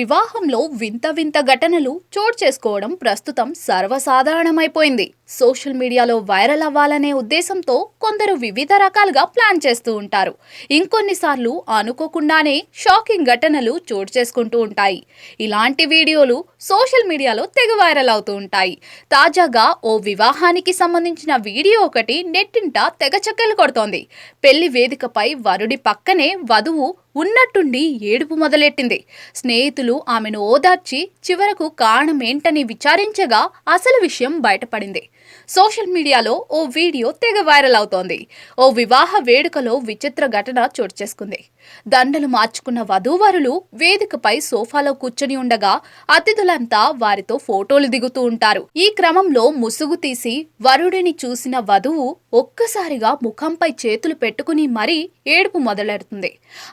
వివాహంలో వింత వింత ఘటనలు చోటు చేసుకోవడం ప్రస్తుతం సర్వసాధారణమైపోయింది. సోషల్ మీడియాలో వైరల్ అవ్వాలనే ఉద్దేశంతో కొందరు వివిధ రకాలుగా ప్లాన్ చేస్తూ ఉంటారు. ఇంకొన్నిసార్లు అనుకోకుండానే షాకింగ్ ఘటనలు చోటు చేసుకుంటూ ఉంటాయి. ఇలాంటి వీడియోలు సోషల్ మీడియాలో తెగ వైరల్ అవుతూ ఉంటాయి. తాజాగా ఓ వివాహానికి సంబంధించిన వీడియో ఒకటి నెట్టింట తెగ చక్కర్లు కొడుతోంది. పెళ్లి వేదికపై వరుడి పక్కనే వధువు ఉన్నట్టుండి ఏడుపు మొదలెట్టింది. స్నేహితులు ఆమెను ఓదార్చి చివరకు కారణం ఏంటని విచారించగా అసలు విషయం బయటపడింది. సోషల్ మీడియాలో ఓ వీడియో తెగ వైరల్ అవుతోంది. ఓ వివాహ వేడుకలో విచిత్ర ఘటన చోటు చేసుకుంది. దండలు మార్చుకున్న వధూవరులు వేదికపై సోఫాలో కూర్చొని ఉండగా అతిథులంతా వారితో ఫోటోలు దిగుతూ ఉంటారు. ఈ క్రమంలో ముసుగు తీసి వరుడిని చూసిన వధువు ఒక్కసారిగా ముఖంపై చేతులు పెట్టుకుని మరీ ఏడుపు మొదలెడుతుంది.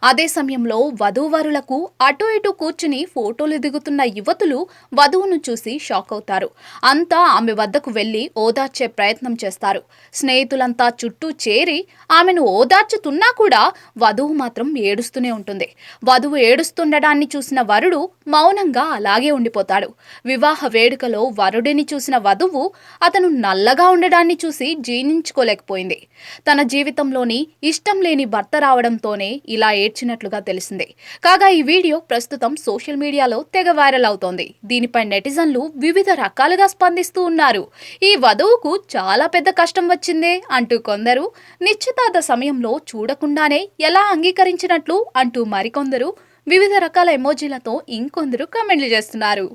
అదే సమయంలో వధూవరులకు అటు ఇటు కూర్చుని ఫోటోలు దిగుతున్న యువతులు వధువును చూసి షాక్ అవుతారు. అంతా ఆమె వద్దకు వెళ్లి ఓదార్చే ప్రయత్నం చేస్తారు. స్నేహితులంతా చుట్టూ చేరి ఆమెను ఓదార్చుతున్నా కూడా వధువు మాత్రం ఏడుస్తూనే ఉంటుంది. వధువు ఏడుస్తుండడాన్ని చూసిన వరుడు మౌనంగా అలాగే ఉండిపోతాడు. వివాహ వేడుకలో వరుడిని చూసిన వధువు అతను నల్లగా ఉండడాన్ని చూసి జీర్ణించుకోలేకపోయింది. తన జీవితంలోని ఇష్టం లేని భర్త రావడంతోనే ఇలా ఏడ్చినట్లుగా తెలిసింది. కాగా ఈ వీడియో ప్రస్తుతం సోషల్ మీడియాలో తెగ వైరల్ అవుతోంది. దీనిపై నెటిజన్లు వివిధ రకాలుగా స్పందిస్తూ ఉన్నారు. ఈ వధువుకు చాలా పెద్ద కష్టం వచ్చిందే అంటూ కొందరు, నిశ్చితార్థ సమయంలో చూడకుండానే ఎలా అంగీకరించినట్లు అంటూ మరికొందరు వివిధ రకాల ఎమోజీలతో ఇంకొందరు కామెంట్లు చేస్తున్నారు.